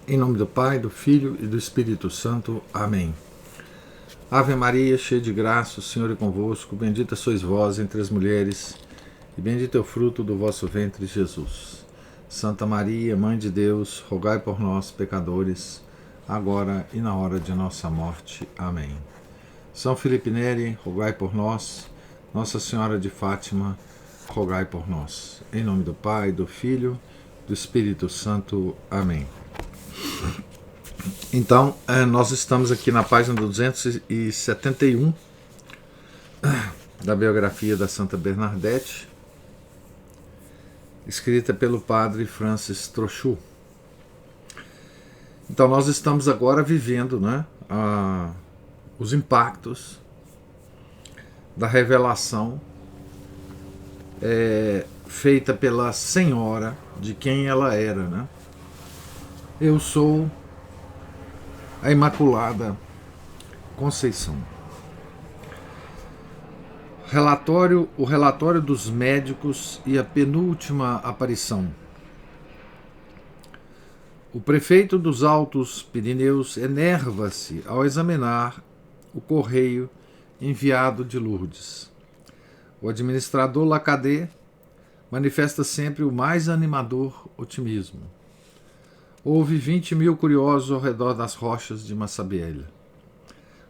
Em nome do Pai, do Filho e do Espírito Santo. Amém. Ave Maria, cheia de graça, o Senhor é convosco. Bendita sois vós entre as mulheres, e bendito é o fruto do vosso ventre, Jesus. Santa Maria, Mãe de Deus, rogai por nós, pecadores, agora e na hora de nossa morte. Amém. São Felipe Neri, rogai por nós. Nossa Senhora de Fátima, rogai por nós. Em nome do Pai, do Filho e do Espírito Santo. Amém. Então, nós estamos aqui na página 271 da biografia da Santa Bernadette, escrita pelo padre Francis Trochu. Então, nós estamos agora vivendo, né, os impactos da revelação feita pela Senhora de quem ela era, né? Eu sou a Imaculada Conceição. O relatório dos médicos e a penúltima aparição. O prefeito dos Altos Pirineus enerva-se ao examinar o correio enviado de Lourdes. O administrador Lacadé manifesta sempre o mais animador otimismo. Houve 20.000 curiosos ao redor das rochas de Massabielle.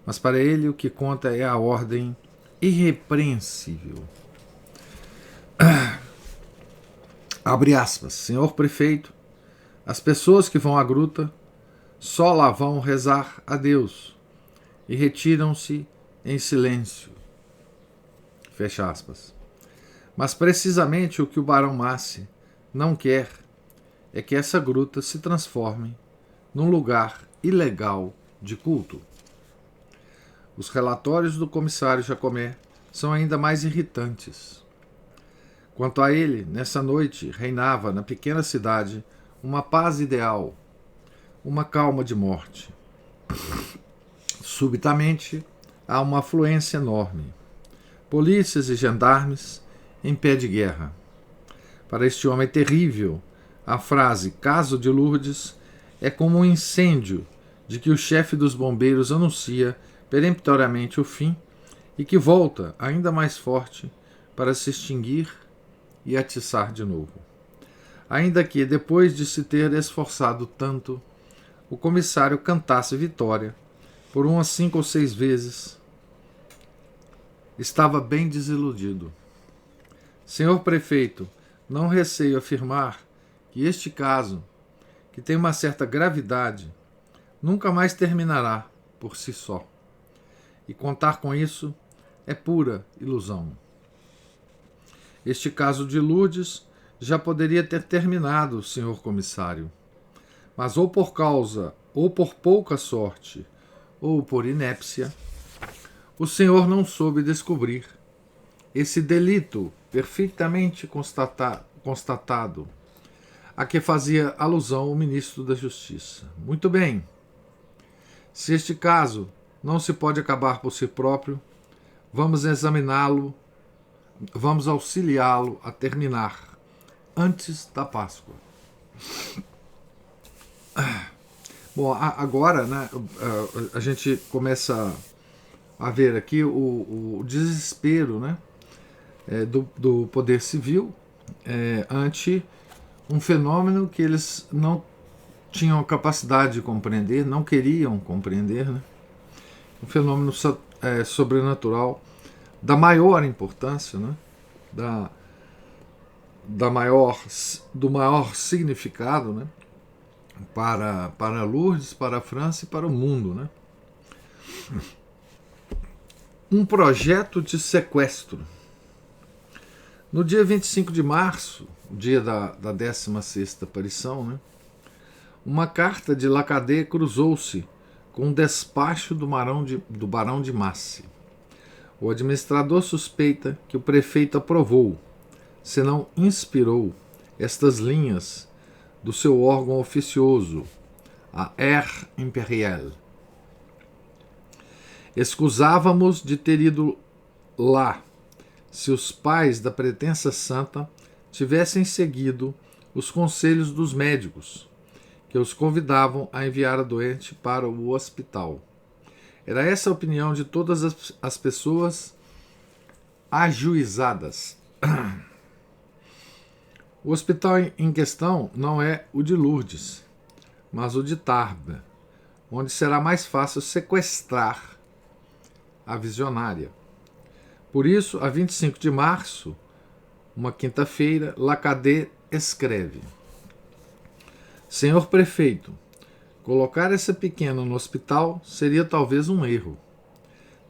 Mas para ele o que conta é a ordem irrepreensível. Abre aspas. Senhor prefeito, as pessoas que vão à gruta só lá vão rezar a Deus e retiram-se em silêncio. Fecha aspas. Mas precisamente o que o Barão Masse não quer é que essa gruta se transforme num lugar ilegal de culto. Os relatórios do comissário Jacomé são ainda mais irritantes. Quanto a ele, nessa noite reinava na pequena cidade uma paz ideal, uma calma de morte. Subitamente, há uma afluência enorme. Polícias e gendarmes em pé de guerra. Para este homem terrível, a frase caso de Lourdes é como um incêndio de que o chefe dos bombeiros anuncia peremptoriamente o fim e que volta ainda mais forte para se extinguir e atiçar de novo. Ainda que, depois de se ter esforçado tanto, o comissário cantasse vitória por umas 5 ou 6 vezes, estava bem desiludido. Senhor prefeito, não receio afirmar que este caso, que tem uma certa gravidade, nunca mais terminará por si só. E contar com isso é pura ilusão. Este caso de Lourdes já poderia ter terminado, senhor comissário. Mas ou por causa, ou por pouca sorte, ou por inépcia, o senhor não soube descobrir esse delito perfeitamente constatado, a que fazia alusão o ministro da Justiça. Muito bem. Se este caso não se pode acabar por si próprio, vamos examiná-lo, vamos auxiliá-lo a terminar antes da Páscoa. Bom, agora, né, a gente começa a ver aqui o desespero, né, do poder civil ante um fenômeno que eles não tinham capacidade de compreender, não queriam compreender, né? Um fenômeno sobrenatural da maior importância, né? Do maior significado, né? Para Lourdes, para a França e para o mundo, né? Um projeto de sequestro. No dia 25 de março, o dia da 16ª aparição, né, uma carta de Lacadé cruzou-se com um despacho do Barão de Masse. O administrador suspeita que o prefeito aprovou, se não inspirou, estas linhas do seu órgão oficioso, a Air Impériale. Escusávamos de ter ido lá, se os pais da pretensa santa tivessem seguido os conselhos dos médicos, que os convidavam a enviar a doente para o hospital. Era essa a opinião de todas as pessoas ajuizadas. O hospital em questão não é o de Lourdes, mas o de Tarbes, onde será mais fácil sequestrar a visionária. Por isso, a 25 de março, uma quinta-feira, Lacadé escreve: Senhor prefeito, colocar essa pequena no hospital seria talvez um erro.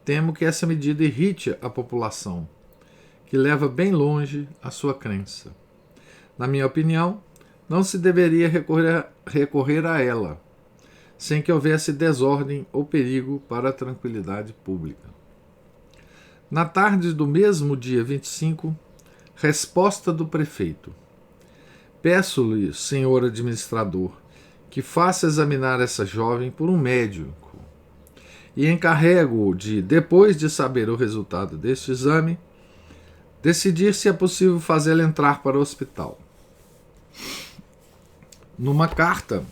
Temo que essa medida irrite a população, que leva bem longe a sua crença. Na minha opinião, não se deveria recorrer a ela, sem que houvesse desordem ou perigo para a tranquilidade pública. Na tarde do mesmo dia 25, resposta do prefeito. Peço-lhe, senhor administrador, que faça examinar essa jovem por um médico e encarrego-o de, depois de saber o resultado deste exame, decidir se é possível fazê-la entrar para o hospital. Numa carta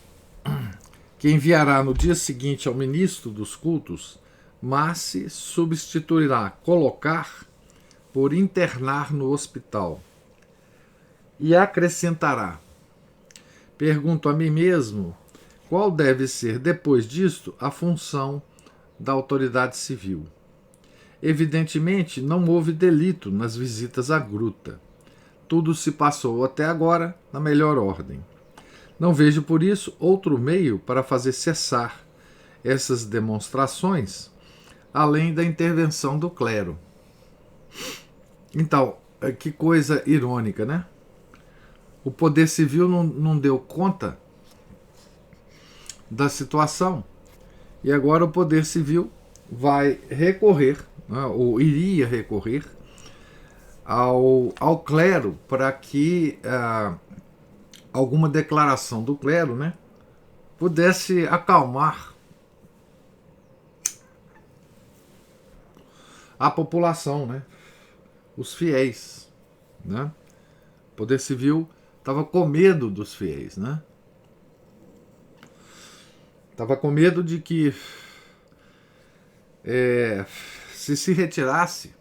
que enviará no dia seguinte ao ministro dos cultos, Massi substituirá colocar por internar no hospital e acrescentará: pergunto a mim mesmo qual deve ser, depois disto, a função da autoridade civil. Evidentemente, não houve delito nas visitas à gruta. Tudo se passou até agora na melhor ordem. Não vejo, por isso, outro meio para fazer cessar essas demonstrações, além da intervenção do clero. Então, que coisa irônica, né? O poder civil não deu conta da situação e agora o poder civil vai recorrer, né, ou iria recorrer ao clero para que alguma declaração do clero, né, pudesse acalmar a população, né, os fiéis, né? O poder civil estava com medo dos fiéis, né? Estava com medo de que se retirasse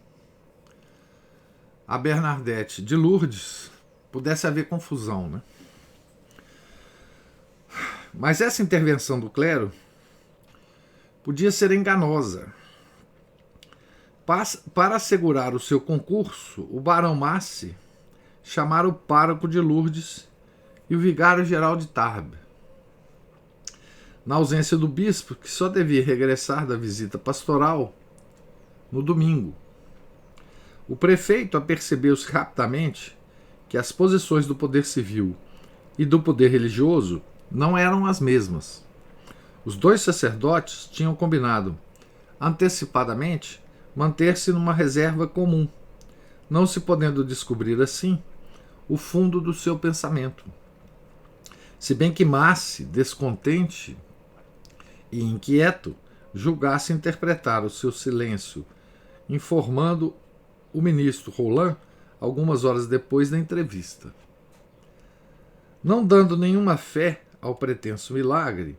a Bernadette de Lourdes, pudesse haver confusão, né? Mas essa intervenção do clero podia ser enganosa. Para assegurar o seu concurso, o barão Massi chamara o pároco de Lourdes e o vigário-geral de Tarbes. Na ausência do bispo, que só devia regressar da visita pastoral no domingo. O prefeito apercebeu-se rapidamente que as posições do poder civil e do poder religioso não eram as mesmas. Os dois sacerdotes tinham combinado antecipadamente manter-se numa reserva comum, não se podendo descobrir assim o fundo do seu pensamento. Se bem que Massi, descontente e inquieto, julgasse interpretar o seu silêncio, informando o ministro Roland algumas horas depois da entrevista. Não dando nenhuma fé ao pretenso milagre,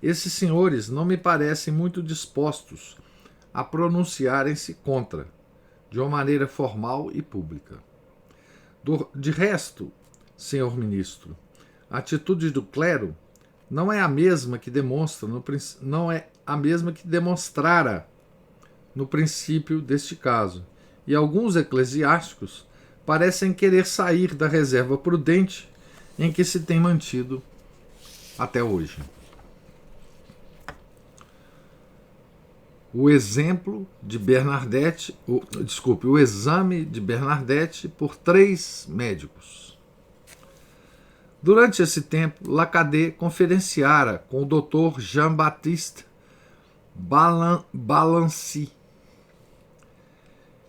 esses senhores não me parecem muito dispostos a pronunciarem-se contra, de uma maneira formal e pública. De resto, senhor ministro, a atitude do clero não é a mesma que demonstrara no princípio deste caso, e alguns eclesiásticos parecem querer sair da reserva prudente em que se tem mantido até hoje. O exame de Bernadette por 3 médicos. Durante esse tempo, Lacadé conferenciara com o Dr. Jean-Baptiste Balancy.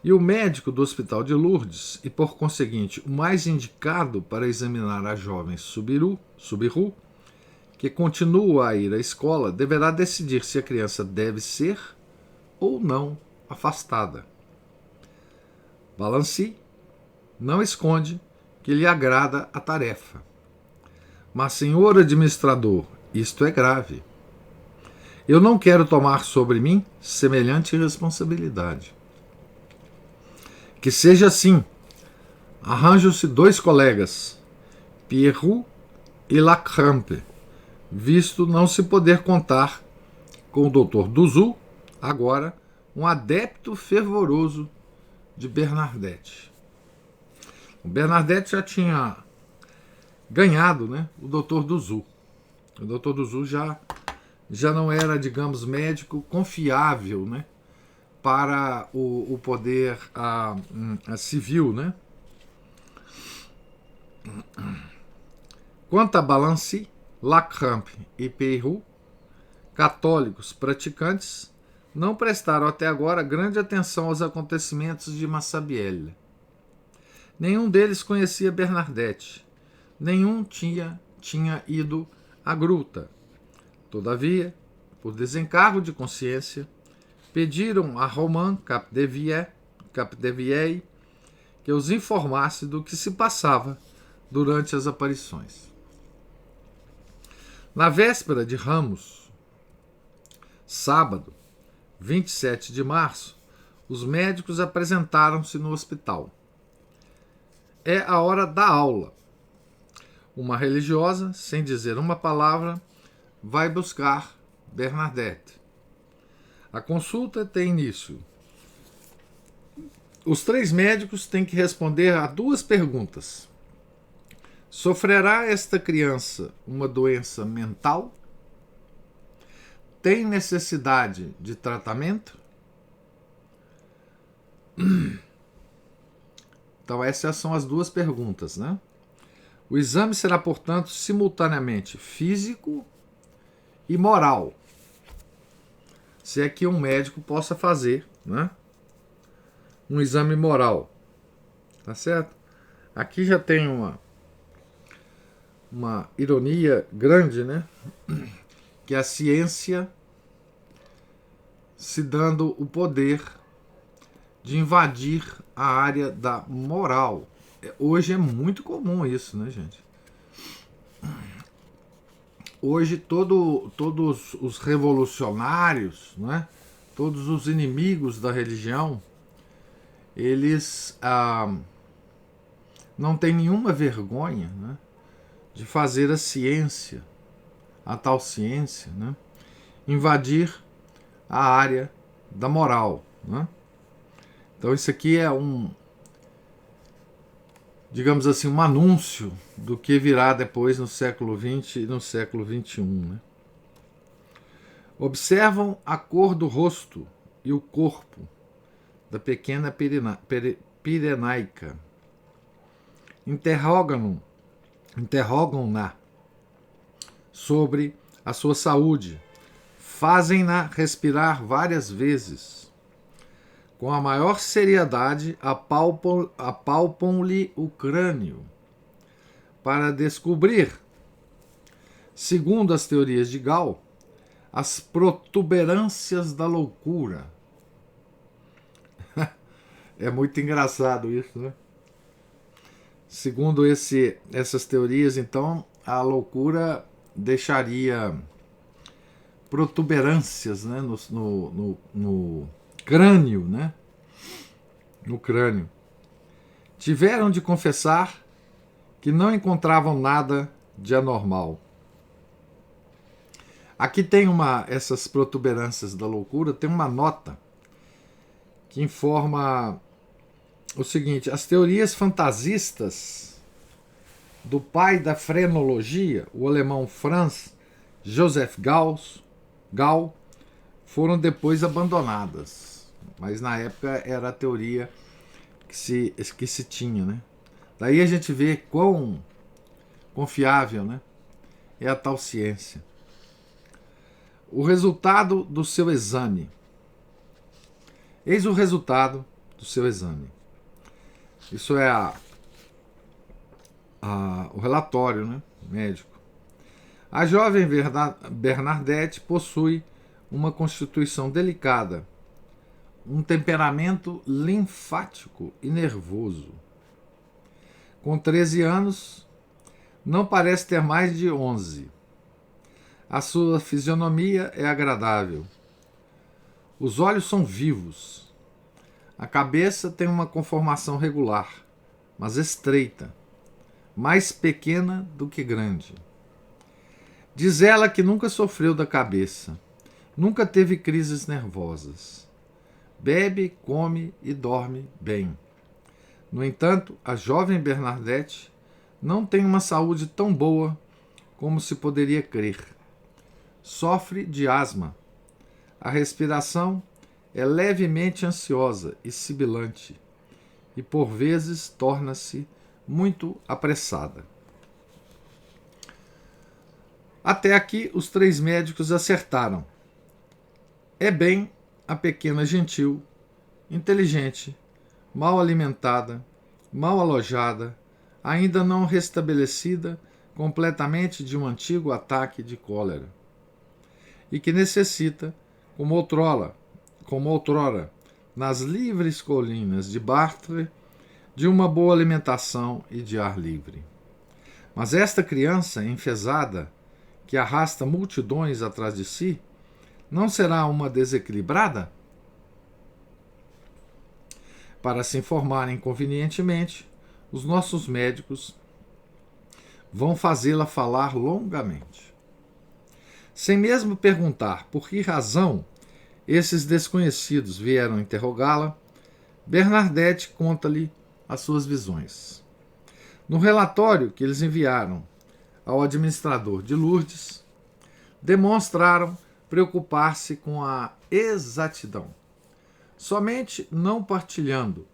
E o médico do Hospital de Lourdes, e por conseguinte o mais indicado para examinar a jovem Subiru, que continua a ir à escola, deverá decidir se a criança deve ser ou não afastada. Balancy não esconde que lhe agrada a tarefa. Mas, senhor administrador, Isto é grave. Eu não quero tomar sobre mim semelhante responsabilidade. Que seja assim. Arranjam-se 2 colegas, Pierrot e Lacrampe, visto não se poder contar com o Dr. Duzu, agora um adepto fervoroso de Bernadette. O Bernadette já tinha ganhado, né, o Dr. Duzu. O Dr. Duzu já não era, digamos, médico confiável, né, para o poder civil, né? Quanto a Balancy, Lacrampe e Pierrot, católicos praticantes, não prestaram até agora grande atenção aos acontecimentos de Massabielle. Nenhum deles conhecia Bernadette. Nenhum tinha ido à gruta. Todavia, por desencargo de consciência, pediram a Romain Capdevielle que os informasse do que se passava durante as aparições. Na véspera de Ramos, sábado, 27 de março, os médicos apresentaram-se no hospital. É a hora da aula. Uma religiosa, sem dizer uma palavra, vai buscar Bernadette. A consulta tem início. Os 3 médicos têm que responder a 2 perguntas. Sofrerá esta criança uma doença mental? Tem necessidade de tratamento? Então essas são as 2 perguntas, né? O exame será, portanto, simultaneamente físico e moral. Se é que um médico possa fazer, né, um exame moral. Tá certo? Aqui já tem uma ironia grande, né? Que a ciência se dando o poder de invadir a área da moral. Hoje é muito comum isso, né, gente? Hoje todos os revolucionários, né, todos os inimigos da religião, eles não têm nenhuma vergonha, né, de fazer a ciência, a tal ciência, né, invadir a área da moral, né? Então isso aqui é digamos assim, um anúncio do que virá depois no século XX e no século XXI. Né? Observam a cor do rosto e o corpo da pequena Pirenaica. Interrogam-na sobre a sua saúde. Fazem-na respirar várias vezes. Com a maior seriedade, apalpam-lhe o crânio para descobrir, segundo as teorias de Gall, as protuberâncias da loucura. É muito engraçado isso, né? Segundo essas teorias, então, a loucura deixaria protuberâncias, né, no crânio, né? No crânio. Tiveram de confessar que não encontravam nada de anormal. Aqui tem essas protuberâncias da loucura, tem uma nota que informa o seguinte: as teorias fantasistas do pai da frenologia, o alemão Franz Joseph Gall, foram depois abandonadas. Mas na época era a teoria que se tinha, né? Daí a gente vê quão confiável, né, é a tal ciência. O resultado do seu exame. Eis o resultado do seu exame. Isso é o relatório, né, médico. A jovem Bernadette possui uma constituição delicada, um temperamento linfático e nervoso. Com 13 anos, não parece ter mais de 11. A sua fisionomia é agradável. Os olhos são vivos. A cabeça tem uma conformação regular, mas estreita, mais pequena do que grande. Diz ela que nunca sofreu da cabeça, nunca teve crises nervosas. Bebe, come e dorme bem. No entanto, a jovem Bernadette não tem uma saúde tão boa como se poderia crer. Sofre de asma. A respiração é levemente ansiosa e sibilante, e por vezes torna-se muito apressada. Até aqui os três médicos acertaram. É bem a pequena gentil, inteligente, mal alimentada, mal alojada, ainda não restabelecida completamente de um antigo ataque de cólera, e que necessita, como outrora, nas livres colinas de Bartre, de uma boa alimentação e de ar livre. Mas esta criança enfesada, que arrasta multidões atrás de si, não será uma desequilibrada? Para se informarem convenientemente, os nossos médicos vão fazê-la falar longamente. Sem mesmo perguntar por que razão esses desconhecidos vieram interrogá-la, Bernadette conta-lhe as suas visões. No relatório que eles enviaram ao administrador de Lourdes, demonstraram preocupar-se com a exatidão, somente não partilhando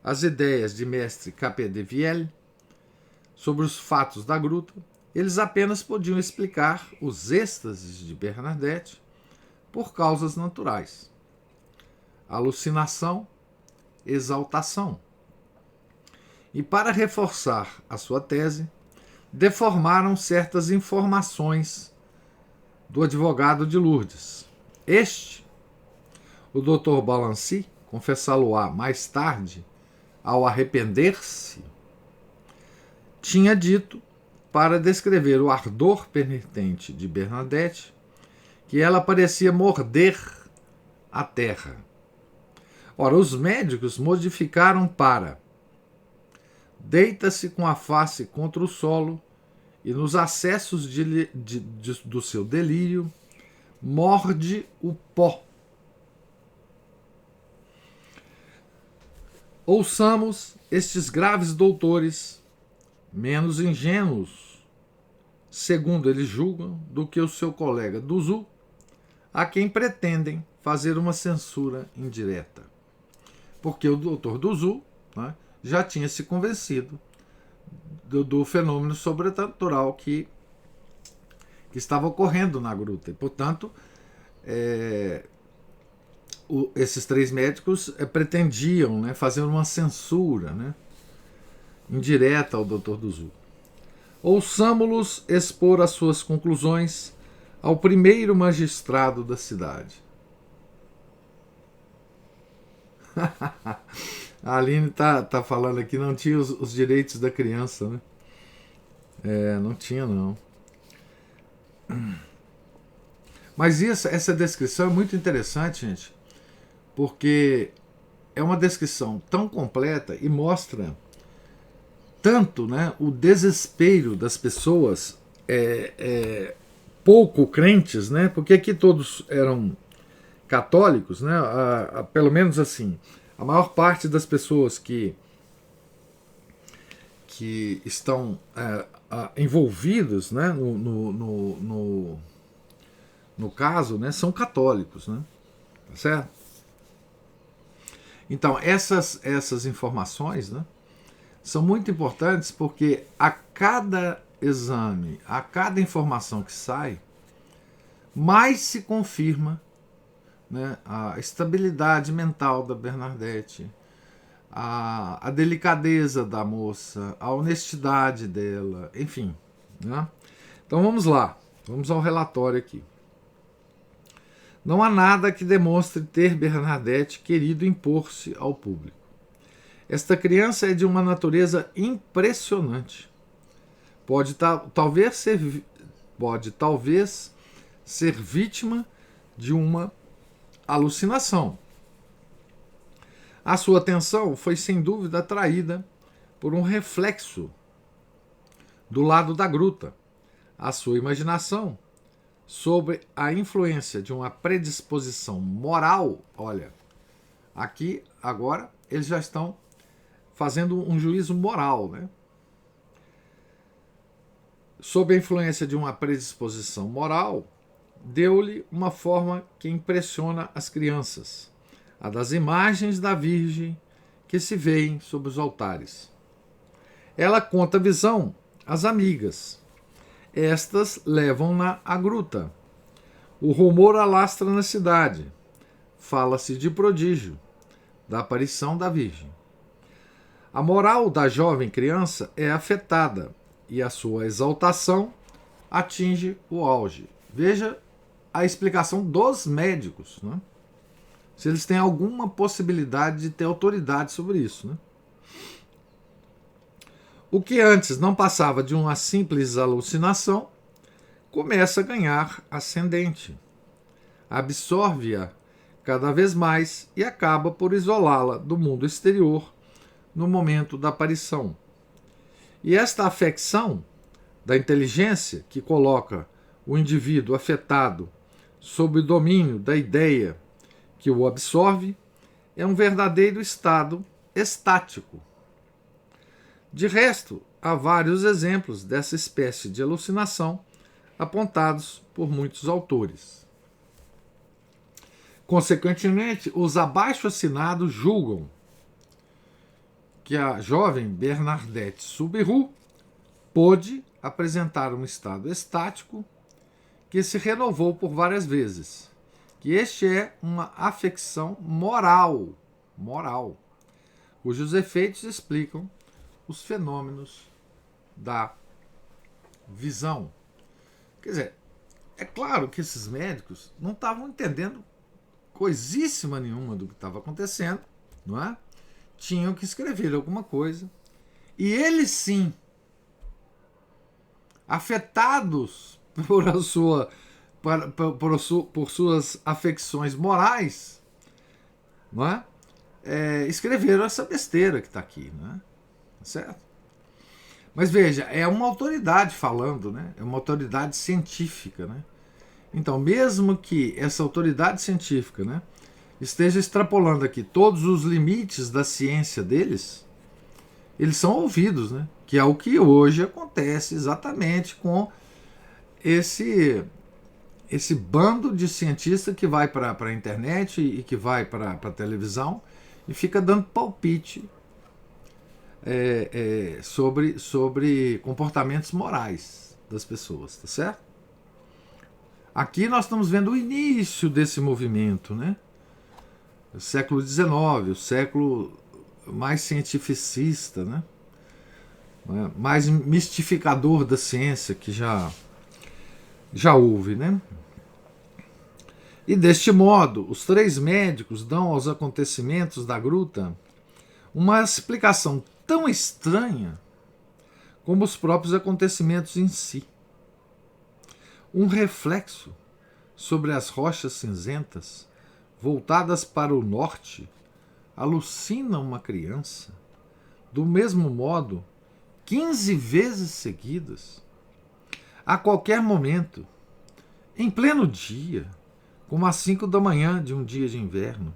as ideias de mestre Capet de Viel sobre os fatos da gruta. Eles apenas podiam explicar os êxtases de Bernadette por causas naturais: alucinação, exaltação. E para reforçar a sua tese, deformaram certas informações do advogado de Lourdes. Este, o Dr. Balancy, confessá-lo-á mais tarde, ao arrepender-se, tinha dito, para descrever o ardor penitente de Bernadette, que ela parecia morder a terra. Ora, os médicos modificaram para: deita-se com a face contra o solo e, nos acessos do seu delírio, morde o pó. Ouçamos estes graves doutores, menos ingênuos, segundo eles julgam, do que o seu colega Duzu, a quem pretendem fazer uma censura indireta. Porque o doutor Duzu, né, já tinha se convencido do fenômeno sobrenatural que estava ocorrendo na gruta. E, portanto, esses três médicos pretendiam, né, fazer uma censura, né, indireta ao Dr. Duzu. Ouçamo-los expor as suas conclusões ao primeiro magistrado da cidade. A Aline tá falando aqui, não tinha os direitos da criança, né? Não tinha, não. Mas essa descrição é muito interessante, gente, porque é uma descrição tão completa e mostra tanto, né, o desespero das pessoas pouco crentes, né? Porque aqui todos eram católicos, né? Pelo menos assim, a maior parte das pessoas que estão envolvidos, né, no caso, né, são católicos, né? Tá certo? Então, essas informações, né, são muito importantes, porque a cada exame, a cada informação que sai, mais se confirma, né, a estabilidade mental da Bernadette, a delicadeza da moça, a honestidade dela, enfim, né? Então vamos lá, vamos ao relatório aqui. Não há nada que demonstre ter Bernadette querido impor-se ao público. Esta criança é de uma natureza impressionante. Pode talvez ser vítima de uma alucinação. A sua atenção foi sem dúvida atraída por um reflexo do lado da gruta. A sua imaginação, sob a influência de uma predisposição moral, olha, aqui agora eles já estão fazendo um juízo moral, né? Sob a influência de uma predisposição moral, deu-lhe uma forma que impressiona as crianças, a das imagens da Virgem que se veem sob os altares. Ela conta a visão às amigas. Estas levam-na à gruta. O rumor alastra na cidade. Fala-se de prodígio, da aparição da Virgem. A moral da jovem criança é afetada e a sua exaltação atinge o auge. Veja a explicação dos médicos, né? Se eles têm alguma possibilidade de ter autoridade sobre isso, né? O que antes não passava de uma simples alucinação começa a ganhar ascendente, absorve-a cada vez mais e acaba por isolá-la do mundo exterior no momento da aparição. E esta afecção da inteligência, que coloca o indivíduo afetado sob o domínio da ideia que o absorve, é um verdadeiro estado estático. De resto, há vários exemplos dessa espécie de alucinação apontados por muitos autores. Consequentemente, os abaixo-assinados julgam que a jovem Bernadette Soubirous pôde apresentar um estado estático que se renovou por várias vezes, que este é uma afecção moral, cujos efeitos explicam os fenômenos da visão. Quer dizer, é claro que esses médicos não estavam entendendo coisíssima nenhuma do que estava acontecendo, não é? Tinham que escrever alguma coisa. E eles sim, afetados por suas afecções morais, não é? Escreveram essa besteira que está aqui, não é? Certo? Mas veja, é uma autoridade falando, né? É uma autoridade científica, né? Então, mesmo que essa autoridade científica, né, esteja extrapolando aqui todos os limites da ciência deles, eles são ouvidos, né? Que é o que hoje acontece exatamente com esse bando de cientistas que vai para a internet e que vai para a televisão e fica dando palpite sobre comportamentos morais das pessoas, tá certo? Aqui nós estamos vendo o início desse movimento, né? O século XIX, o século mais cientificista, né? Mais mistificador da ciência que já houve, né? E deste modo, os três médicos dão aos acontecimentos da gruta uma explicação tão estranha como os próprios acontecimentos em si. Um reflexo sobre as rochas cinzentas, voltadas para o norte, alucina uma criança, do mesmo modo, 15 vezes seguidas, a qualquer momento, em pleno dia, como às 5 da manhã de um dia de inverno,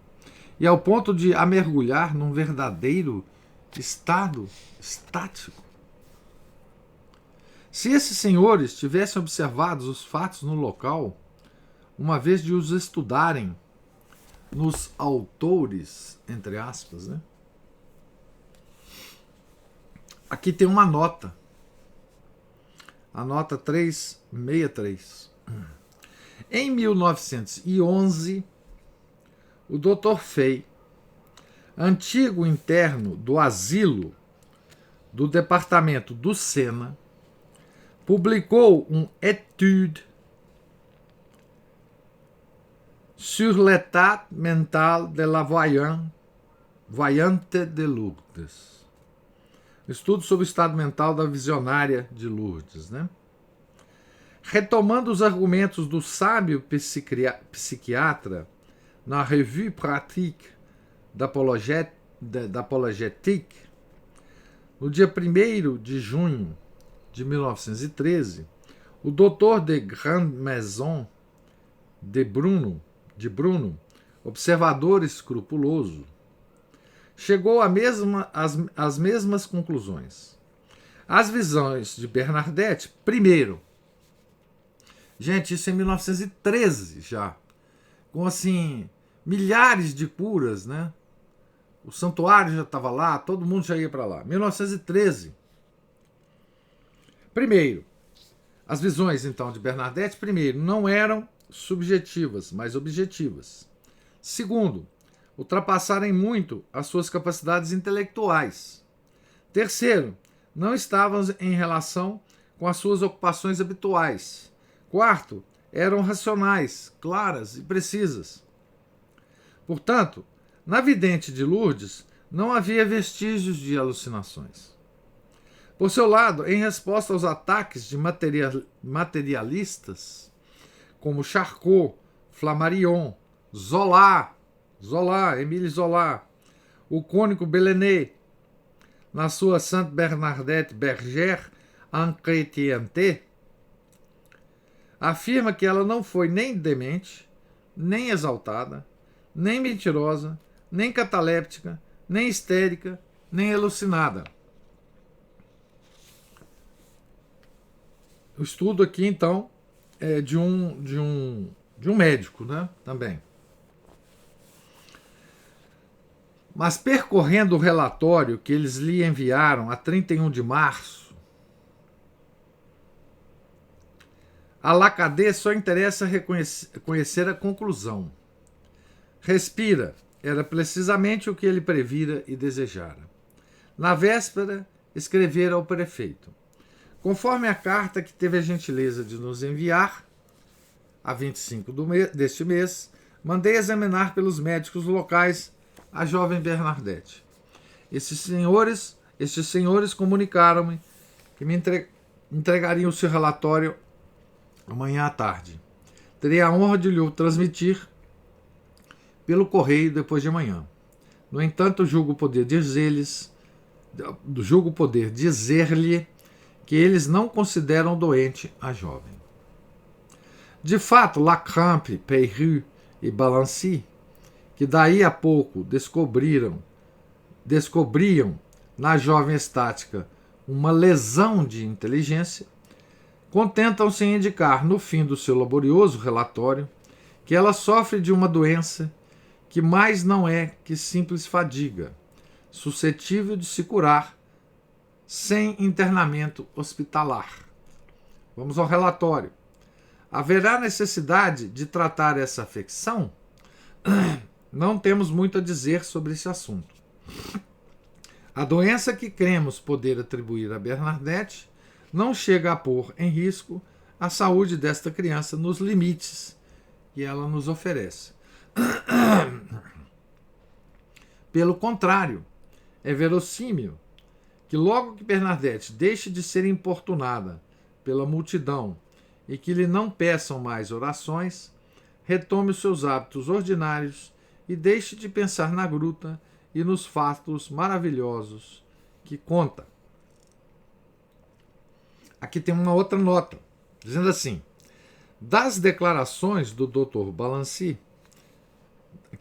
e ao ponto de a mergulhar num verdadeiro estado estático. Se esses senhores tivessem observado os fatos no local, uma vez de os estudarem nos autores, entre aspas, né? Aqui tem uma nota, a nota 363. Em 1911, o Dr. Fay, antigo interno do asilo do departamento do Sena, publicou um étude sur l'état mental de la voyante de Lourdes. Estudo sobre o estado mental da visionária de Lourdes, né? Retomando os argumentos do sábio psiquiatra na Revue Pratique d'Apologétique, no dia 1º de junho de 1913, o doutor de Grande Maison de Bruno, observador escrupuloso, chegou às mesmas conclusões. As visões de Bernadette, primeiro, gente, isso em 1913 já, com assim, milhares de curas, né? O santuário já estava lá, todo mundo já ia para lá. 1913. Primeiro, as visões então de Bernadette, primeiro, não eram subjetivas, mas objetivas. Segundo, ultrapassarem muito as suas capacidades intelectuais. Terceiro, não estavam em relação com as suas ocupações habituais. Quarto, eram racionais, claras e precisas. Portanto, na vidente de Lourdes não havia vestígios de alucinações. Por seu lado, em resposta aos ataques de materialistas, como Charcot, Flammarion, Émile Zola, o cônico Belenet, na sua Sainte Bernadette Bergère en Chrétienté, afirma que ela não foi nem demente, nem exaltada, nem mentirosa, nem cataléptica, nem histérica, nem alucinada. O estudo aqui, então, é de um médico, né? Também. Mas percorrendo o relatório que eles lhe enviaram a 31 de março, a Lacadé só interessa conhecer a conclusão. Respira era precisamente o que ele previra e desejara. Na véspera, escrevera ao prefeito: conforme a carta que teve a gentileza de nos enviar, a 25 deste mês, mandei examinar pelos médicos locais a jovem Bernadette. Estes senhores comunicaram-me que me entregariam o seu relatório amanhã à tarde. Terei a honra de lhe transmitir pelo correio depois de amanhã. No entanto, julgo poder dizer-lhe que eles não consideram doente a jovem. De fato, Lacrampe, Peyroux e Balancy, que daí a pouco descobriam na jovem estática uma lesão de inteligência, contentam-se em indicar, no fim do seu laborioso relatório, que ela sofre de uma doença que mais não é que simples fadiga, suscetível de se curar sem internamento hospitalar. Vamos ao relatório. Haverá necessidade de tratar essa afecção? Não temos muito a dizer sobre esse assunto. A doença que cremos poder atribuir a Bernadette não chega a pôr em risco a saúde desta criança nos limites que ela nos oferece. Pelo contrário, é verossímil que logo que Bernadette deixe de ser importunada pela multidão e que lhe não peçam mais orações, retome os seus hábitos ordinários e deixe de pensar na gruta e nos fatos maravilhosos que conta. Aqui tem uma outra nota, dizendo assim: das declarações do Dr. Balancy,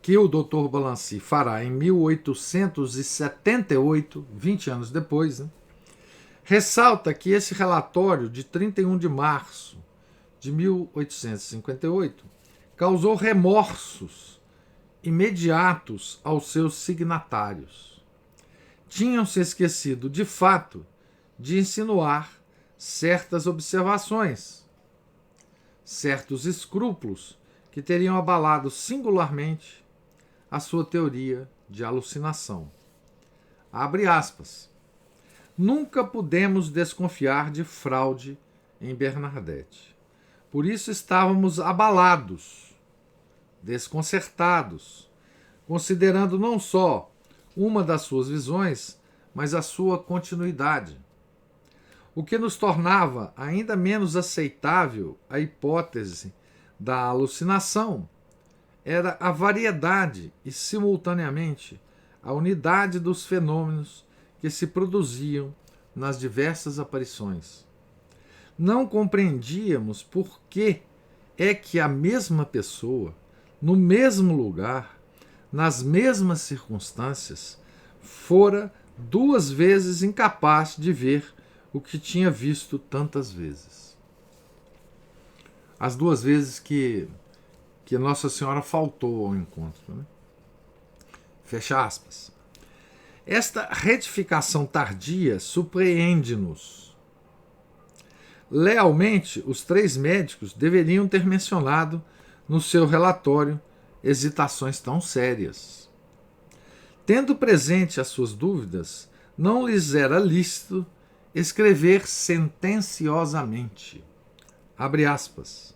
que o Dr. Balancy fará em 1878, 20 anos depois, né, ressalta que esse relatório de 31 de março de 1858 causou remorsos imediatos aos seus signatários. Tinham-se esquecido, de fato, de insinuar certas observações, certos escrúpulos que teriam abalado singularmente a sua teoria de alucinação. Abre aspas. Nunca pudemos desconfiar de fraude em Bernadette. Por isso estávamos abalados, desconcertados, considerando não só uma das suas visões, mas a sua continuidade. o que nos tornava ainda menos aceitável a hipótese da alucinação era a variedade e, simultaneamente, a unidade dos fenômenos que se produziam nas diversas aparições. Não compreendíamos por que é que a mesma pessoa, no mesmo lugar, nas mesmas circunstâncias, fora 2 vezes incapaz de ver o que tinha visto tantas vezes. As 2 vezes que Nossa Senhora faltou ao encontro. Né? Fecha aspas. Esta retificação tardia surpreende-nos. Lealmente, os 3 médicos deveriam ter mencionado no seu relatório hesitações tão sérias. Tendo presente as suas dúvidas, não lhes era lícito escrever sentenciosamente. Abre aspas.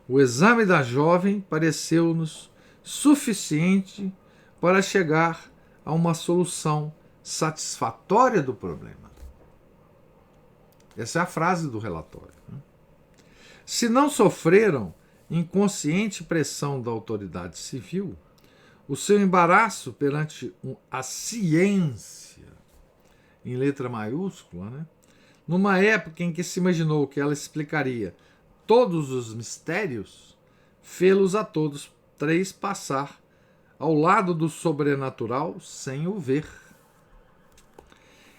O exame da jovem pareceu-nos suficiente para chegar a uma solução satisfatória do problema. Essa é a frase do relatório. Se não sofreram inconsciente pressão da autoridade civil, o seu embaraço perante a ciência, em letra maiúscula, né, numa época em que se imaginou que ela explicaria todos os mistérios, fê-los a todos 3 passar ao lado do sobrenatural sem o ver.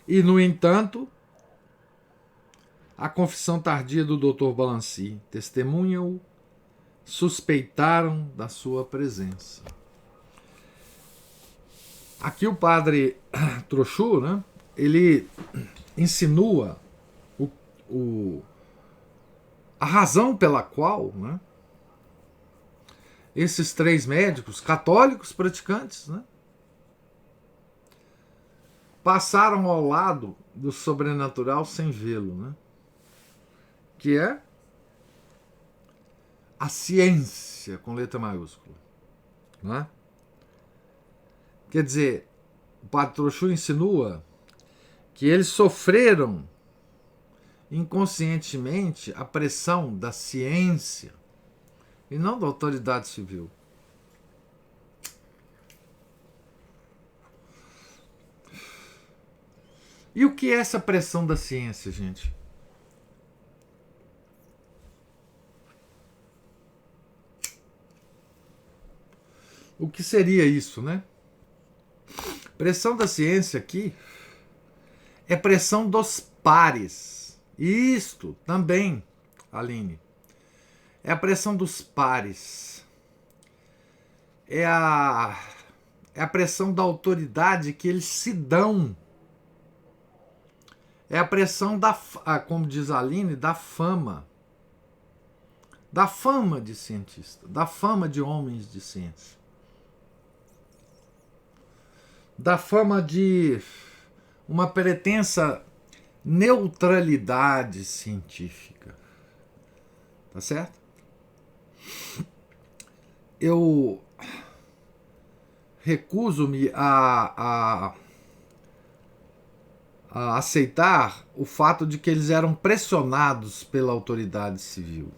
E, no entanto, a confissão tardia do Dr. Balancy testemunha-o, suspeitaram da sua presença. Aqui o padre Trochu, né, ele insinua a razão pela qual, né, esses 3 médicos católicos praticantes, né, passaram ao lado do sobrenatural sem vê-lo, né, que é a ciência com letra maiúscula. Né? Quer dizer, o padre Trochu insinua que eles sofreram inconscientemente a pressão da ciência e não da autoridade civil. E o que é essa pressão da ciência, gente? O que seria isso, né? Pressão da ciência aqui é pressão dos pares. Isto também, Aline, é a pressão dos pares. É a pressão da autoridade que eles se dão. É a pressão da, como diz a Aline, da fama. Da fama de cientista, da fama de homens de ciência. Da fama de uma pretensa neutralidade científica. Tá certo? Eu recuso-me a aceitar o fato de que eles eram pressionados pela autoridade civil.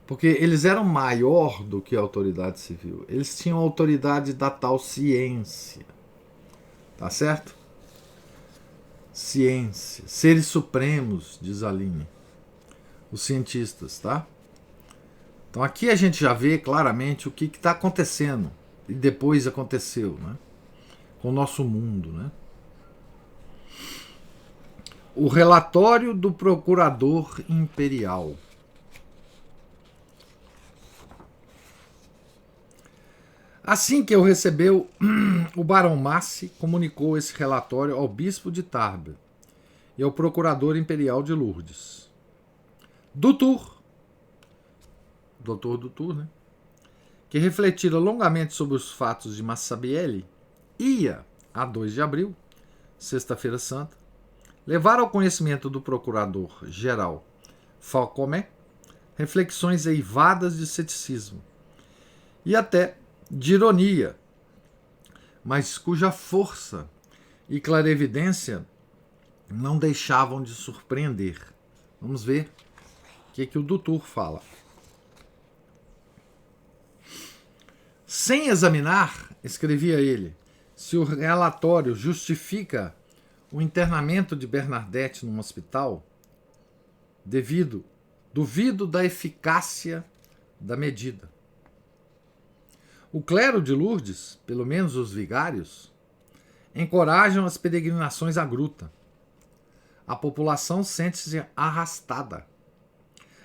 Porque eles eram maior do que a autoridade civil. Eles tinham a autoridade da tal ciência. Tá certo? Ciência. Seres supremos, diz Aline. Os cientistas, tá? Então aqui a gente já vê claramente o que está acontecendo. E depois aconteceu, né? Com o nosso mundo, né? O relatório do procurador imperial. Assim que eu recebeu, o barão Massey comunicou esse relatório ao bispo de Tarbes e ao procurador imperial de Lourdes. Dutour, doutor Dutour, né, que refletira longamente sobre os fatos de Massabielle, ia, a 2 de abril, sexta-feira santa, levar ao conhecimento do procurador-geral Falcomet reflexões eivadas de ceticismo e até de ironia, mas cuja força e clarevidência não deixavam de surpreender. Vamos ver o que o Dutour fala. Sem examinar, escrevia ele, se o relatório justifica o internamento de Bernadette num hospital, duvido da eficácia da medida. O clero de Lourdes, pelo menos os vigários, encorajam as peregrinações à gruta. A população sente-se arrastada.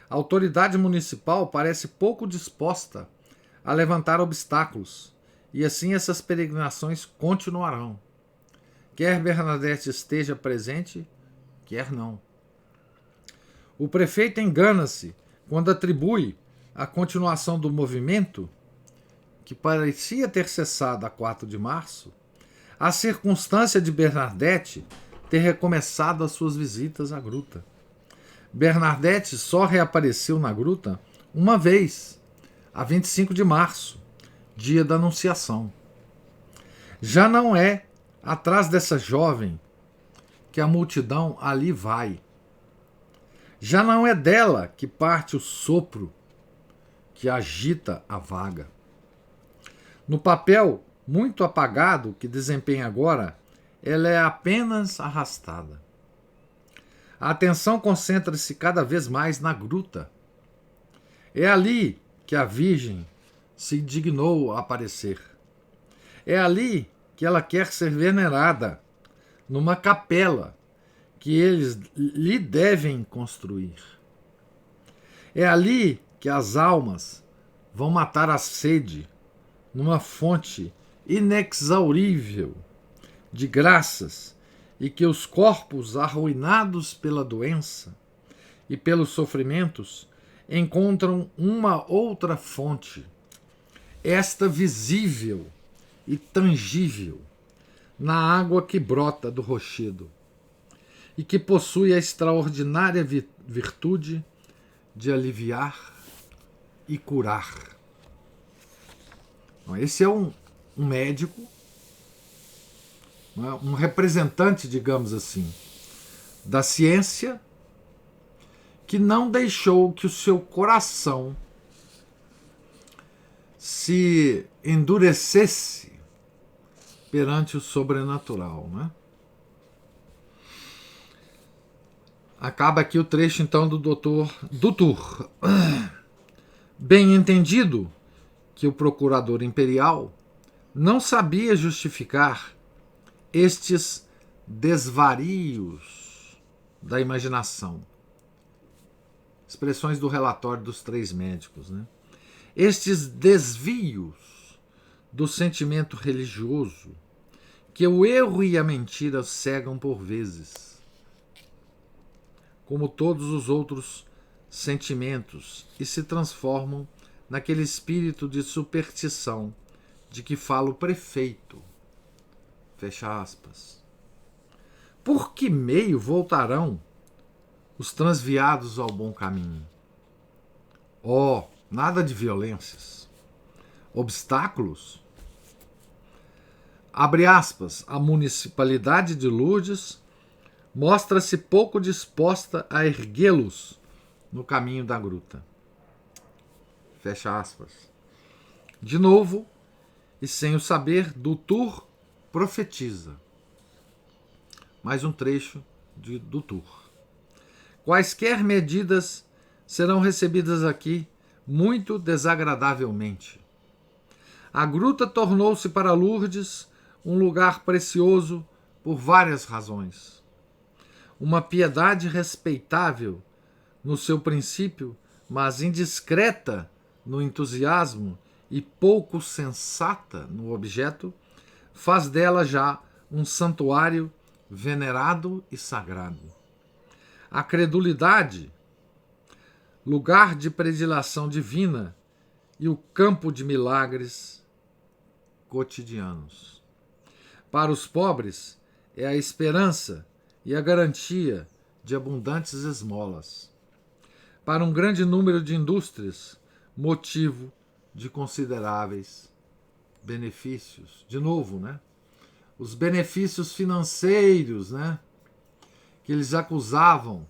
A autoridade municipal parece pouco disposta a levantar obstáculos, e assim essas peregrinações continuarão. Quer Bernadette esteja presente, quer não. O prefeito engana-se quando atribui a continuação do movimento, que parecia ter cessado a 4 de março, à circunstância de Bernadette ter recomeçado as suas visitas à gruta. Bernadette só reapareceu na gruta uma vez, a 25 de março, dia da Anunciação. Já não é atrás dessa jovem que a multidão ali vai. Já não é dela que parte o sopro que agita a vaga. No papel muito apagado que desempenha agora, ela é apenas arrastada. A atenção concentra-se cada vez mais na gruta. É ali que a Virgem se dignou a aparecer. É ali que ela quer ser venerada, numa capela que eles lhe devem construir. É ali que as almas vão matar a sede, numa fonte inexaurível de graças, e que os corpos arruinados pela doença e pelos sofrimentos encontram uma outra fonte, esta visível e tangível, na água que brota do rochedo e que possui a extraordinária virtude de aliviar e curar. Esse é um médico, um representante, digamos assim, da ciência, que não deixou que o seu coração se endurecesse perante o sobrenatural, né? Acaba aqui o trecho, então, do Dr. Dutour. Bem entendido que o procurador imperial não sabia justificar estes desvarios da imaginação. Expressões do relatório dos 3 médicos, né? Estes desvios do sentimento religioso que o erro e a mentira cegam por vezes, como todos os outros sentimentos, e se transformam naquele espírito de superstição de que fala o prefeito. Fecha aspas. Por que meio voltarão os transviados ao bom caminho? Oh, nada de violências. Obstáculos? Abre aspas, a municipalidade de Lourdes mostra-se pouco disposta a erguê-los no caminho da gruta. Fecha aspas. De novo, e sem o saber, Dutour profetiza. Mais um trecho de Dutour. Quaisquer medidas serão recebidas aqui muito desagradavelmente. A gruta tornou-se para Lourdes um lugar precioso por várias razões. Uma piedade respeitável no seu princípio, mas indiscreta no entusiasmo e pouco sensata no objeto, faz dela já um santuário venerado e sagrado. A credulidade, lugar de predileção divina, e o campo de milagres cotidianos. Para os pobres, é a esperança e a garantia de abundantes esmolas. Para um grande número de indústrias, motivo de consideráveis benefícios. De novo, né? Os benefícios financeiros, né? que eles acusavam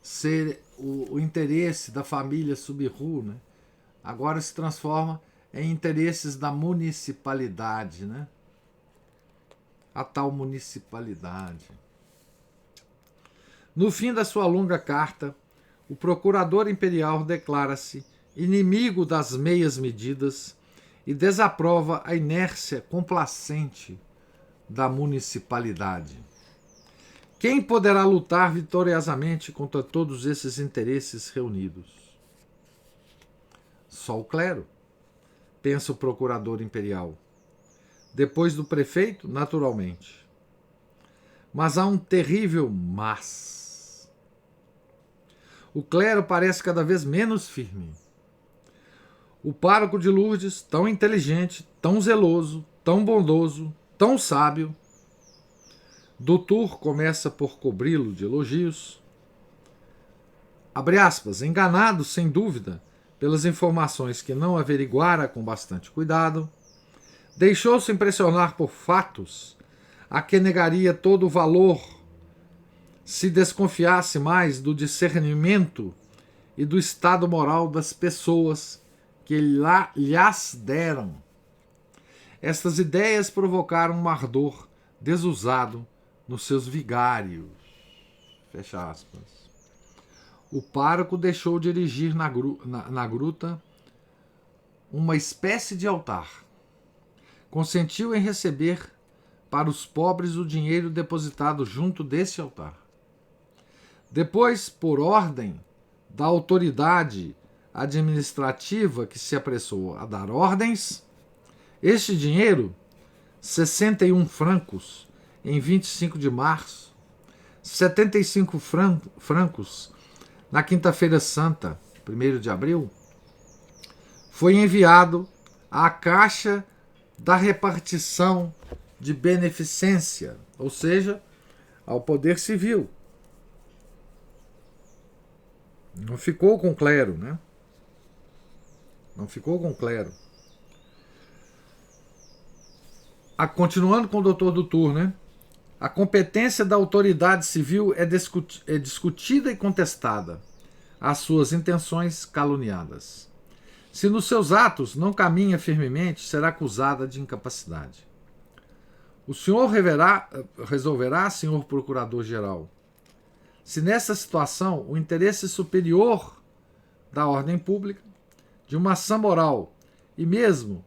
ser o interesse da família Subiru, né? Agora se transforma em interesses da municipalidade, né? A tal municipalidade. No fim da sua longa carta, o procurador imperial declara-se inimigo das meias medidas e desaprova a inércia complacente da municipalidade. Quem poderá lutar vitoriosamente contra todos esses interesses reunidos? Só o clero, pensa o procurador imperial. Depois do prefeito, naturalmente. Mas há um terrível mas. O clero parece cada vez menos firme. O pároco de Lourdes, tão inteligente, tão zeloso, tão bondoso, tão sábio, Dutour começa por cobri-lo de elogios. Abre aspas, enganado, sem dúvida, pelas informações que não averiguara com bastante cuidado, deixou-se impressionar por fatos a que negaria todo o valor se desconfiasse mais do discernimento e do estado moral das pessoas que lhas deram. Estas ideias provocaram um ardor desusado nos seus vigários. Fecha aspas. O pároco deixou de erigir na gruta uma espécie de altar. Consentiu em receber para os pobres o dinheiro depositado junto desse altar. Depois, por ordem da autoridade administrativa que se apressou a dar ordens, este dinheiro, 61 francos, em 25 de março, 75 francos na quinta-feira santa, 1º de abril, foi enviado à Caixa da Repartição de Beneficência, ou seja, ao Poder Civil. Não ficou com o clero, né? Não ficou com o clero. Continuando com o doutor Dutour, né? A competência da autoridade civil é discutida e contestada, as suas intenções caluniadas. Se nos seus atos não caminha firmemente, será acusada de incapacidade. O senhor resolverá, senhor procurador-geral, se nessa situação o interesse superior da ordem pública, de uma ação moral e mesmo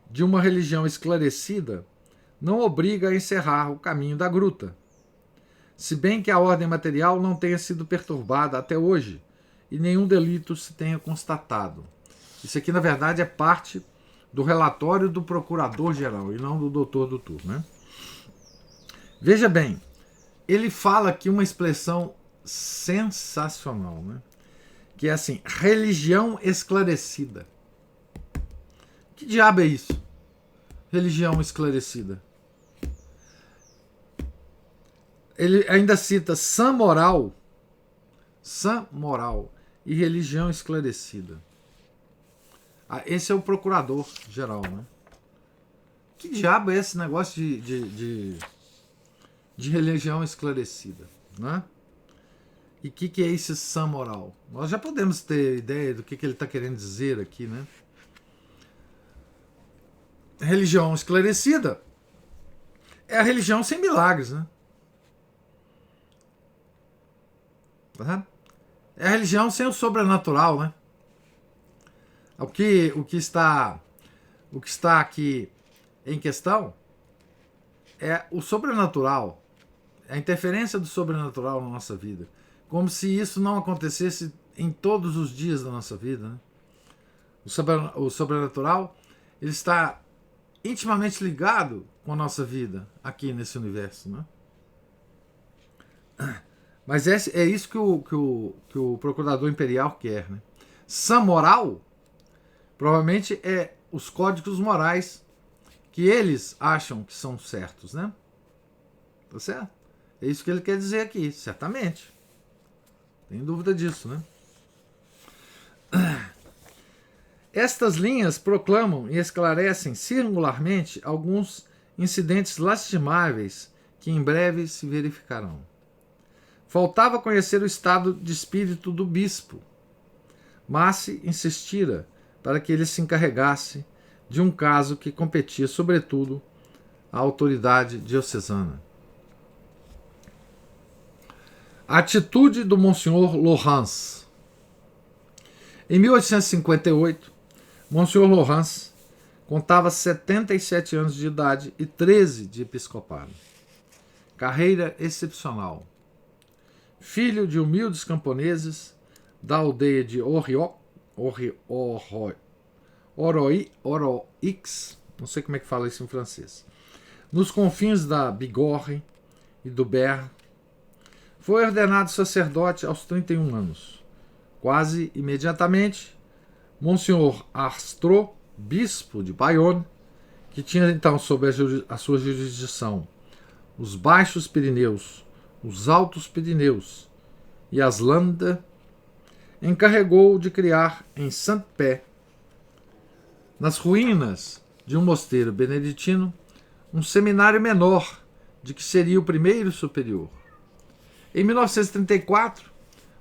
de uma religião esclarecida, não obriga a encerrar o caminho da gruta, se bem que a ordem material não tenha sido perturbada até hoje e nenhum delito se tenha constatado. Isso aqui, na verdade, é parte do relatório do procurador-geral e não do doutor Dutour, né? Veja bem, ele fala aqui uma expressão sensacional, né? Que é assim, religião esclarecida. Que diabo é isso? Religião esclarecida. Ele ainda cita sã moral e religião esclarecida. Esse é o procurador-geral, né? Que diabo é esse negócio de religião esclarecida, né? E o que é esse sã moral? Nós já podemos ter ideia do que ele está querendo dizer aqui, né? Religião esclarecida é a religião sem milagres, né? É a religião sem o sobrenatural, né? O que está aqui em questão é o sobrenatural, a interferência do sobrenatural na nossa vida, como se isso não acontecesse em todos os dias da nossa vida, né? O sobrenatural, ele está intimamente ligado com a nossa vida aqui nesse universo, né? Mas é isso que o procurador imperial quer, né? Sã moral, provavelmente é os códigos morais que eles acham que são certos, né? Tá certo? É isso que ele quer dizer aqui, certamente. Tem dúvida disso, né? Estas linhas proclamam e esclarecem singularmente alguns incidentes lastimáveis que em breve se verificarão. Faltava conhecer o estado de espírito do bispo. Massi insistira para que ele se encarregasse de um caso que competia, sobretudo, à autoridade diocesana. A atitude do Monsenhor Laurence. Em 1858, Monsenhor Laurence contava 77 anos de idade e 13 de episcopado. Carreira excepcional. Filho de humildes camponeses da aldeia de Oroix, não sei como é que fala isso em francês, nos confins da Bigorre e do Berre, foi ordenado sacerdote aos 31 anos. Quase imediatamente, Monsenhor Arstro, bispo de Bayonne, que tinha então sob a sua jurisdição os Baixos Pirineus, os Altos Pirineus e as Landes, encarregou de criar em Saint-Pé, nas ruínas de um mosteiro beneditino, um seminário menor de que seria o primeiro superior. Em 1934,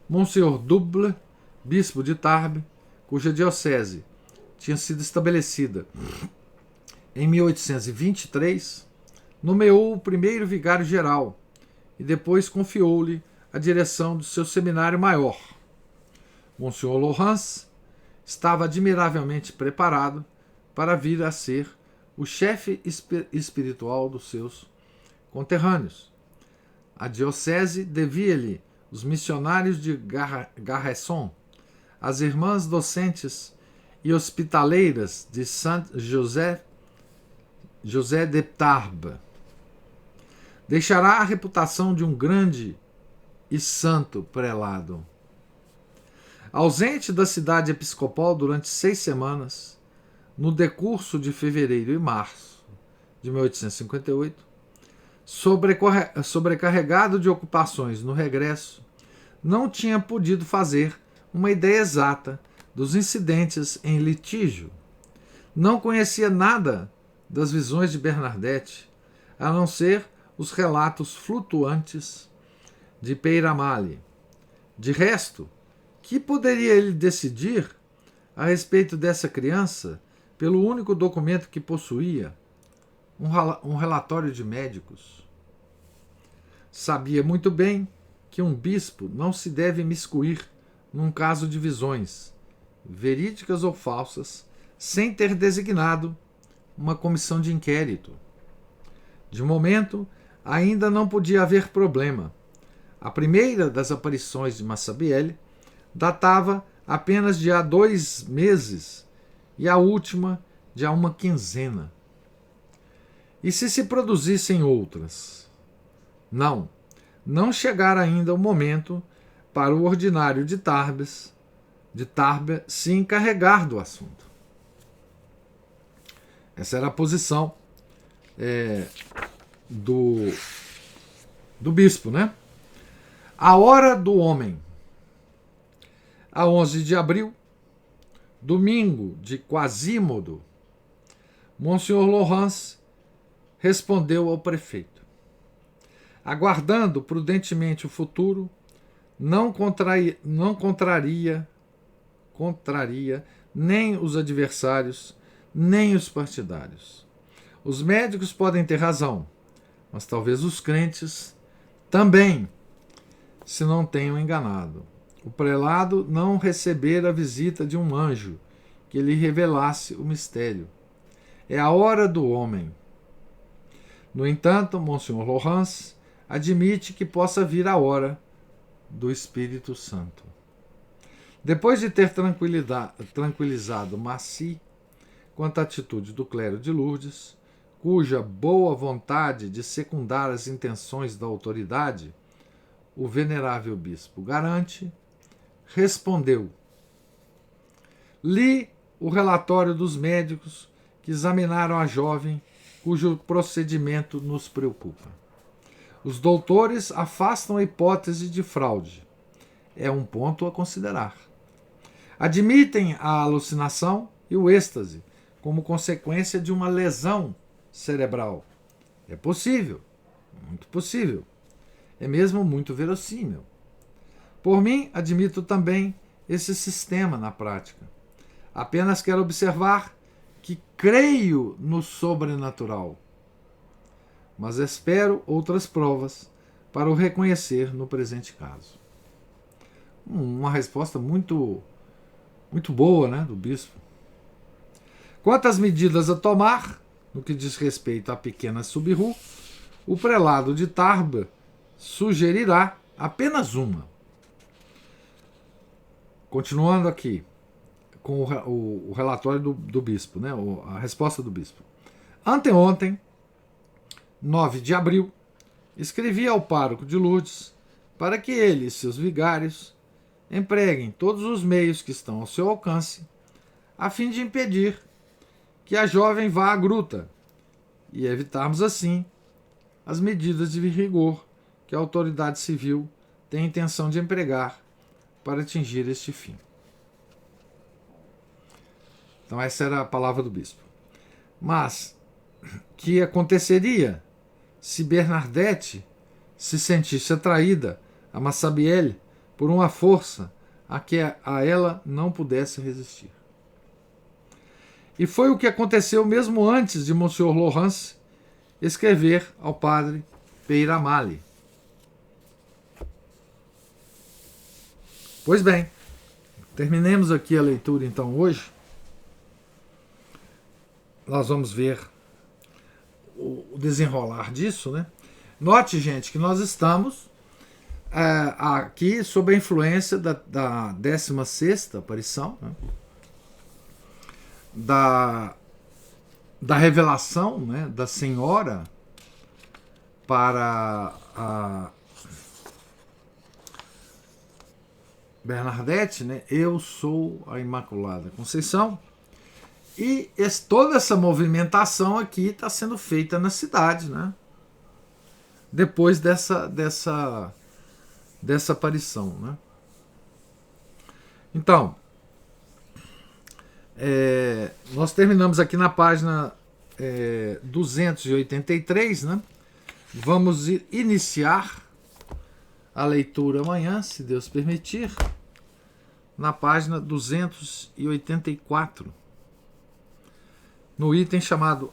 Monsenhor Double, bispo de Tarbes, cuja diocese tinha sido estabelecida em 1823, nomeou o primeiro vigário-geral e depois confiou-lhe a direção do seu seminário maior. Monsenhor Laurence estava admiravelmente preparado para vir a ser o chefe espiritual dos seus conterrâneos. A diocese devia-lhe os missionários de Garresson, as irmãs docentes e hospitaleiras de Saint-José de Tarbes. Deixará a reputação de um grande e santo prelado. Ausente da cidade episcopal durante 6 semanas, no decurso de fevereiro e março de 1858, sobrecarregado de ocupações no regresso, não tinha podido fazer uma ideia exata dos incidentes em litígio. Não conhecia nada das visões de Bernadette, a não ser os relatos flutuantes de Peyramale. De resto, que poderia ele decidir a respeito dessa criança pelo único documento que possuía, um relatório de médicos? Sabia muito bem que um bispo não se deve imiscuir num caso de visões, verídicas ou falsas, sem ter designado uma comissão de inquérito. De momento, ainda não podia haver problema. A primeira das aparições de Massabielle datava apenas de há 2 meses e a última de há uma quinzena. E se produzissem outras? Não chegara ainda o momento para o ordinário de Tarbes se encarregar do assunto. Essa era a posição do bispo, né? A hora do homem. A 11 de abril, domingo de Quasímodo, Monsenhor Laurence respondeu ao prefeito: aguardando prudentemente o futuro, não contraria nem os adversários, nem os partidários. Os médicos podem ter razão, mas talvez os crentes também se não tenham enganado. O prelado não recebera a visita de um anjo que lhe revelasse o mistério. É a hora do homem. No entanto, Monsenhor Laurence admite que possa vir a hora do Espírito Santo. Depois de ter tranquilizado Massi quanto à atitude do clero de Lourdes, cuja boa vontade de secundar as intenções da autoridade o venerável bispo garante, respondeu: li o relatório dos médicos que examinaram a jovem cujo procedimento nos preocupa. Os doutores afastam a hipótese de fraude. É um ponto a considerar. Admitem a alucinação e o êxtase como consequência de uma lesão cerebral. É possível, muito possível. é mesmo muito verossímil. Por mim, admito também esse sistema na prática. Apenas quero observar que creio no sobrenatural, mas espero outras provas para o reconhecer no presente caso. Uma resposta muito boa, né, do bispo. Quanto às medidas a tomar, no que diz respeito à pequena Subiru, o prelado de Tarbes sugerirá apenas uma. Continuando aqui com o relatório do bispo, né, a resposta do bispo. Anteontem, 9 de abril, escrevi ao pároco de Lourdes para que ele e seus vigários empreguem todos os meios que estão ao seu alcance a fim de impedir que a jovem vá à gruta e evitarmos assim as medidas de rigor que a autoridade civil tem intenção de empregar para atingir este fim. Então essa era a palavra do bispo. Mas que aconteceria se Bernadette se sentisse atraída a Massabielle por uma força a que a ela não pudesse resistir? E foi o que aconteceu mesmo antes de Monsieur Laurence escrever ao padre Peyramale. Pois bem, terminemos aqui a leitura então hoje. Nós vamos ver o desenrolar disso, né? Note, gente, que nós estamos aqui sob a influência da 16ª aparição, né? Da revelação, né, da Senhora para a Bernadette, né? Eu sou a Imaculada Conceição. E toda essa movimentação aqui está sendo feita na cidade, né? Depois dessa aparição, né? Então, nós terminamos aqui na página 283, né? Vamos iniciar a leitura amanhã, se Deus permitir, na página 284. No item chamado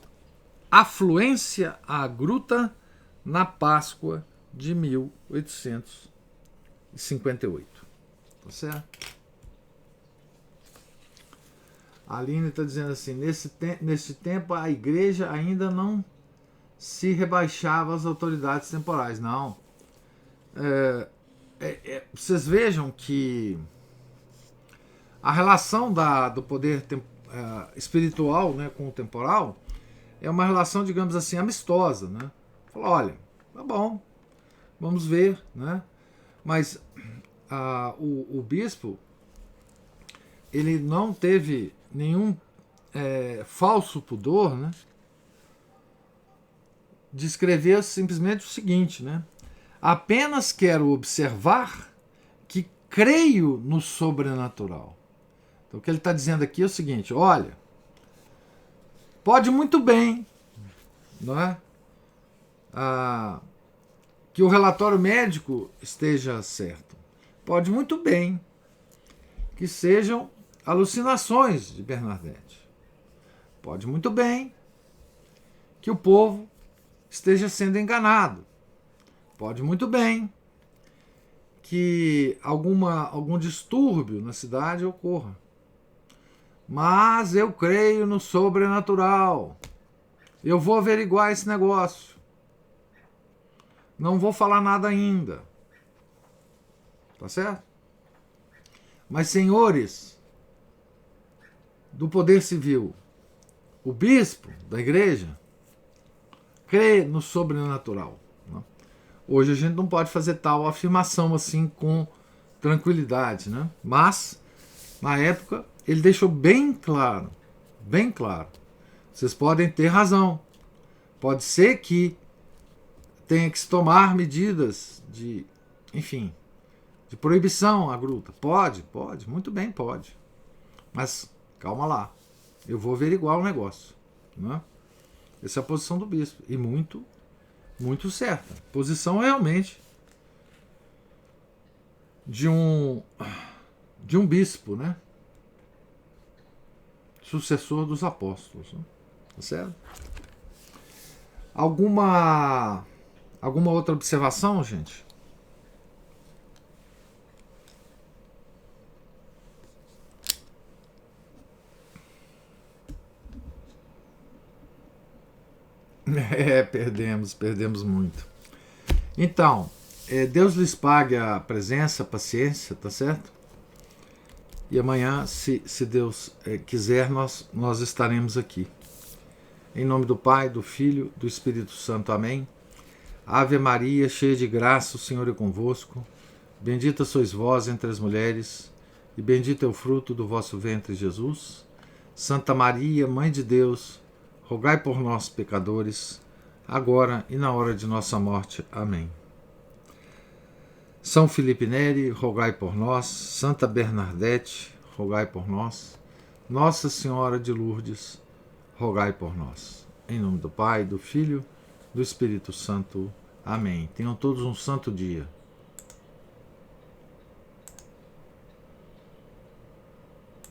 Afluência à Gruta na Páscoa de 1858. Tá certo? A Aline está dizendo assim, nesse tempo a igreja ainda não se rebaixava às autoridades temporais. Não. Vocês vejam que a relação do poder espiritual, né, com o temporal é uma relação, digamos assim, amistosa, né? Fala, olha, tá bom, vamos ver, né? Mas o bispo, ele não teve nenhum falso pudor, né, de escrever simplesmente o seguinte, né? Apenas quero observar que creio no sobrenatural. Então, o que ele está dizendo aqui é o seguinte, olha, pode muito bem, não é? Que o relatório médico esteja certo. Pode muito bem que sejam alucinações de Bernadette. Pode muito bem que o povo esteja sendo enganado. Pode muito bem que algum distúrbio na cidade ocorra. Mas eu creio no sobrenatural. Eu vou averiguar esse negócio. Não vou falar nada ainda. Tá certo? Mas, senhores do poder civil, o bispo da igreja crê no sobrenatural. Né? Hoje a gente não pode fazer tal afirmação assim com tranquilidade, né? Mas, na época, ele deixou bem claro, bem claro. Vocês podem ter razão. Pode ser que tenha que se tomar medidas de proibição à gruta. Pode, muito bem, pode. Mas calma lá, eu vou averiguar o negócio. Né? Essa é a posição do bispo. E muito, muito certa. Posição realmente de um bispo, né? Sucessor dos apóstolos, né? Tá certo? Alguma outra observação, gente? Perdemos muito. Então, Deus lhes pague a presença, a paciência, tá certo? E amanhã, se Deus quiser, nós estaremos aqui. Em nome do Pai, do Filho, do Espírito Santo. Amém. Ave Maria, cheia de graça, o Senhor é convosco. Bendita sois vós entre as mulheres, e bendito é o fruto do vosso ventre, Jesus. Santa Maria, Mãe de Deus, rogai por nós, pecadores, agora e na hora de nossa morte. Amém. São Felipe Neri, rogai por nós. Santa Bernadette, rogai por nós. Nossa Senhora de Lourdes, rogai por nós. Em nome do Pai, do Filho, do Espírito Santo. Amém. Tenham todos um santo dia.